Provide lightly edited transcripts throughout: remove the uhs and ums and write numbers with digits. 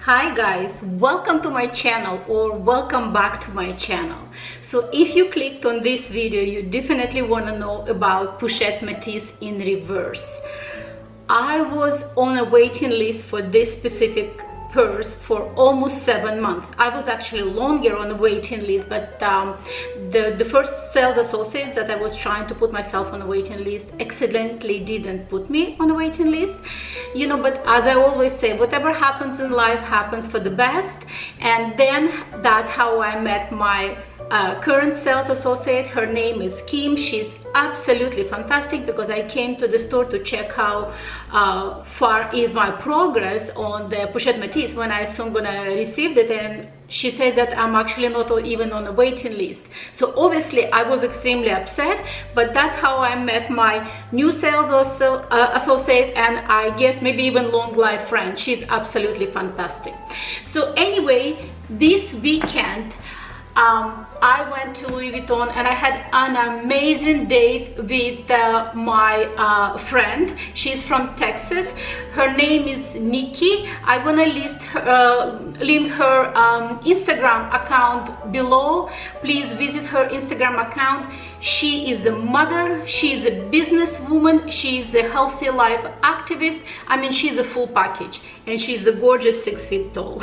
Hi guys, welcome to my channel or welcome back to my channel. So if you clicked on this video, you definitely want to know about Pochette Metis in reverse. I was on a waiting list for this specific purse for almost 7 months. I was actually longer on the waiting list, but the first sales associates that I was trying to put myself on the waiting list accidentally didn't put me on the waiting list, you know. But as I always say, whatever happens in life happens for the best. And then that's how I met my current sales associate. Her name is Kim. She's absolutely fantastic because I came to the store to check how far is my progress on the Pochette Metis when I soon gonna receive it, and she says that I'm actually not even on a waiting list. So obviously I was extremely upset, but that's how I met my new sales associate, and I guess maybe even long life friend. She's absolutely fantastic. So anyway, this weekend I went to Louis Vuitton and I had an amazing date with my friend. She's from Texas. Her name is Nikki. I'm gonna link her Instagram account below. Please visit her Instagram account. She is a mother, she is a businesswoman, she is a healthy life activist. I mean, she's a full package, and she's a gorgeous 6 feet tall.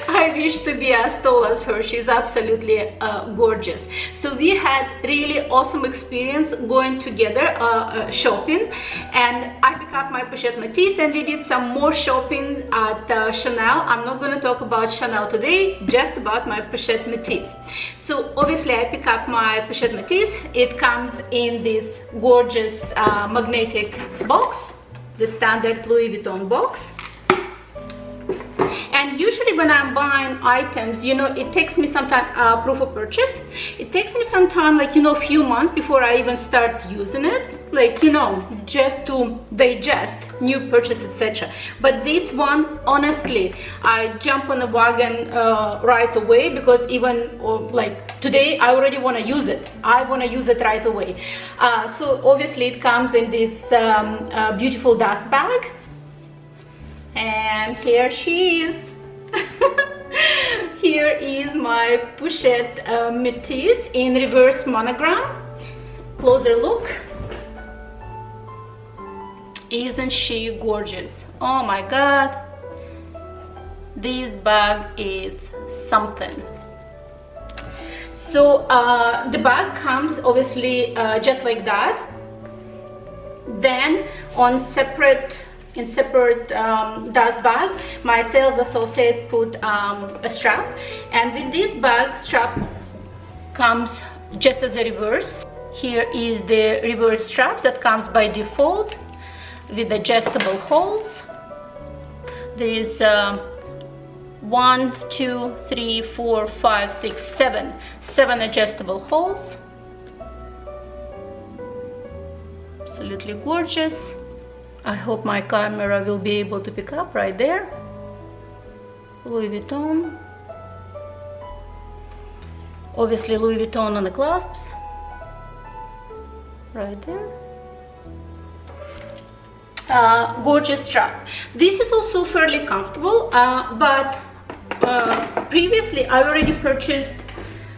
I wish to be as tall as her. She's absolutely gorgeous. So we had really awesome experience going together shopping, and I picked up my Pochette Metis and we did some more shopping at Chanel. I'm not going to talk about Chanel today, just about my Pochette Metis. So obviously I pick up my Pochette Metis. It comes in this gorgeous magnetic box, the standard Louis Vuitton box. And usually when I'm buying items, you know, it takes me some time, proof of purchase. It takes me some time, like, you know, a few months before I even start using it, like, you know, just to digest new purchase, etc. But this one, honestly, I jump on the wagon right away, because even like today I already want to use it. I want to use it right away. So obviously it comes in this beautiful dust bag. And here she is. Here is my Pochette Metis in reverse monogram. Closer look. Isn't she gorgeous? Oh my god, this bag is something. So the bag comes obviously just like that. Then on separate dust bag, my sales associate put a strap, and with this bag, strap comes just as a reverse. Here is the reverse strap that comes by default with adjustable holes. There is 1, 2, 3, 4, 5, 6, 7 adjustable holes. Absolutely gorgeous. I hope my camera will be able to pick up right there. Louis Vuitton. Obviously Louis Vuitton on the clasps. Right there. Gorgeous strap. This is also fairly comfortable, but previously I already purchased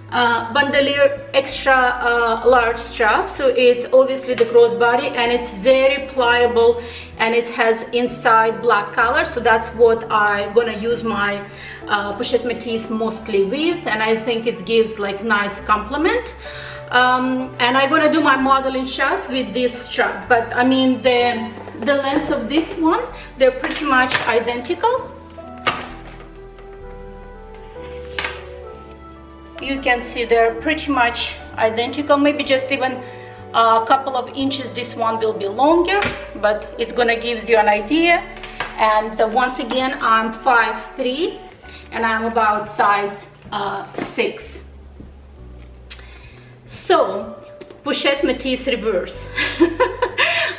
bandolier extra large strap, so it's obviously the crossbody, and it's very pliable, and it has inside black color, so that's what I'm gonna use my Pochette Metis mostly with, and I think it gives like nice complement. And I'm gonna do my modeling shots with this strap, but I mean the length of this one, they're pretty much identical. You can see they're pretty much identical, maybe just even a couple of inches. This one will be longer, but it's gonna give you an idea. And once again, I'm 5'3" and I'm about size 6. So Pochette Metis reverse.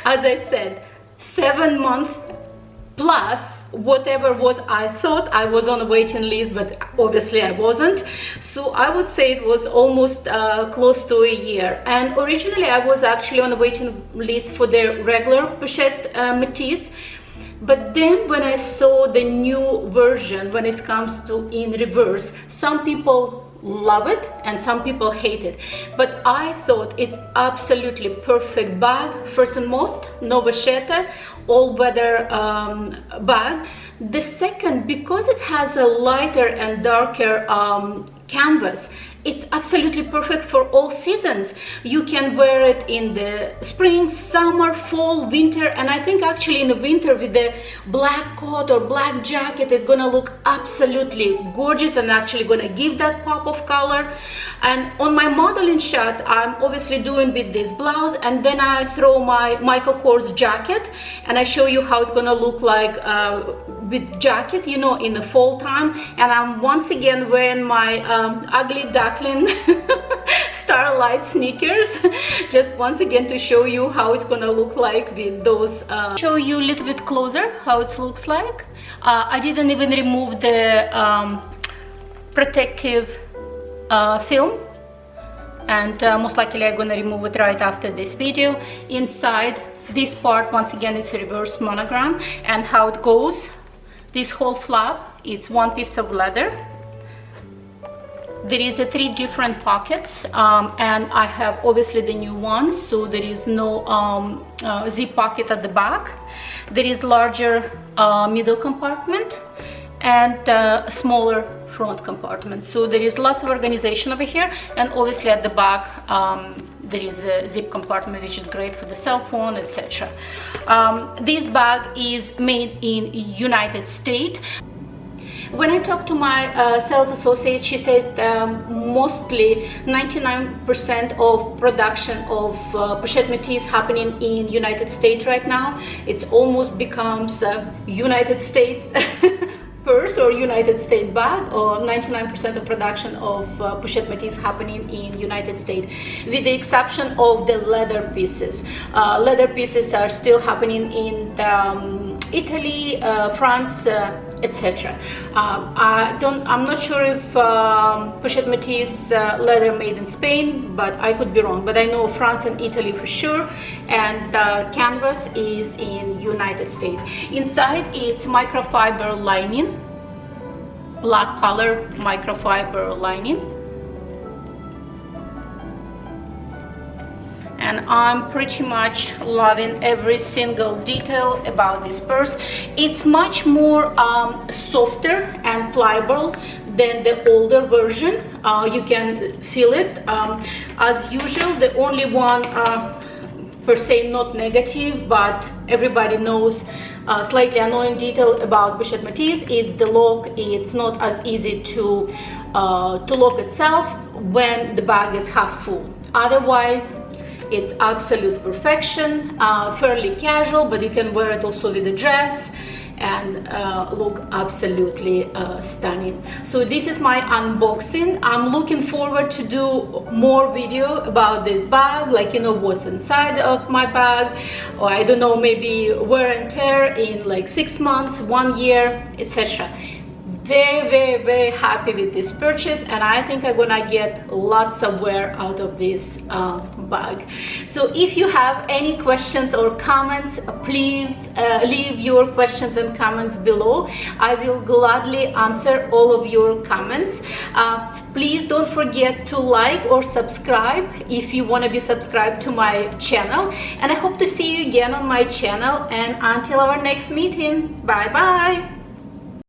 As I said, 7 months plus whatever was. I thought I was on a waiting list, but obviously I wasn't. So I would say it was almost close to a year. And originally I was actually on the waiting list for the regular Pochette Metis. But then when I saw the new version, when it comes to in reverse, some people love it and some people hate it, but I thought it's absolutely perfect bag. First and most, no Pochette, all-weather bag. The second, because it has a lighter and darker canvas, it's absolutely perfect for all seasons. You can wear it in the spring, summer, fall, winter, and I think actually in the winter with the black coat or black jacket, it's gonna look absolutely gorgeous and actually gonna give that pop of color. And on my modeling shots, I'm obviously doing with this blouse, and then I throw my Michael Kors jacket, and I show you how it's gonna look like with jacket, you know, in the fall time. And I'm once again wearing my ugly duckling Starlight sneakers, just once again to show you how it's gonna look like with those. Show you a little bit closer how it looks like. I didn't even remove the protective film, and most likely I'm gonna remove it right after this video. Inside this part, once again, it's a reverse monogram, and how it goes, this whole flap, it's one piece of leather. There is 3 different pockets, and I have obviously the new one, so there is no zip pocket at the back. There is larger middle compartment and smaller front compartment, so there is lots of organization over here. And obviously at the back there is a zip compartment, which is great for the cell phone, etc. This bag is made in United States. When I talked to my sales associate, she said mostly 99% of production of Pochette Metis happening in United States right now. It almost becomes United States purse or United States bag, or 99% of production of Pochette Metis happening in United States, with the exception of the leather pieces. Leather pieces are still happening in Italy, France, etc. I'm not sure if Pochette Metis leather made in Spain, but I could be wrong. But I know France and Italy for sure, and canvas is in United States. Inside it's microfiber lining, black color microfiber lining. And I'm pretty much loving every single detail about this purse. It's much more softer and pliable than the older version. You can feel it. As usual, the only one per se not negative, but everybody knows slightly annoying detail about Pochette Metis, it's the lock. It's not as easy to lock itself when the bag is half full. Otherwise, it's absolute perfection, fairly casual, but you can wear it also with a dress and look absolutely stunning. So this is my unboxing. I'm looking forward to do more video about this bag, like, you know, what's inside of my bag, or I don't know, maybe wear and tear in like 6 months, 1 year, etc. Very happy with this purchase, and I think I'm gonna get lots of wear out of this bag. So if you have any questions or comments, please leave your questions and comments below. I will gladly answer all of your comments. Please don't forget to like or subscribe if you want to be subscribed to my channel, and I hope to see you again on my channel. And until our next meeting, bye bye.